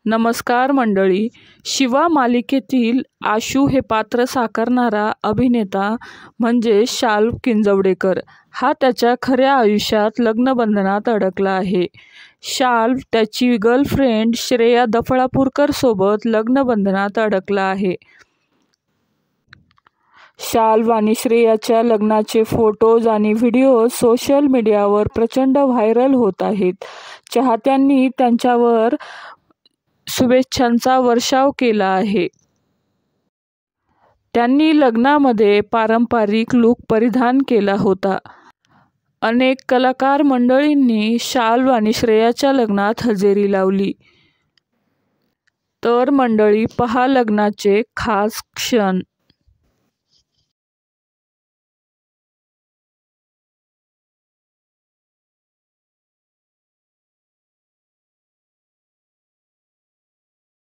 नमस्कार मंडळी. शिवा मालिकेतील आशू हे पात्र साकारणारा अभिनेता म्हणजे शाल्व किंजवडेकर हा त्याच्या खऱ्या आयुष्यात लग्नबंधनात अडकला आहे. शाल्व त्याची गर्लफ्रेंड श्रेया दफळापूरकर सोबत लग्नबंधनात अडकला आहे. शाल्व आणि श्रेयाच्या लग्नाचे फोटोज आणि व्हिडिओ सोशल मीडियावर प्रचंड व्हायरल होत आहेत. चाहत्यांनी त्यांच्यावर शुभेच्छांचा वर्षाव केला आहे. त्यांनी लग्नामध्ये पारंपरिक लूक परिधान केला होता. अनेक कलाकार मंडळींनी शाल्व आणि श्रेयाच्या लग्नात हजेरी लावली. तर मंडळी, पहा लग्नाचे खास क्षण.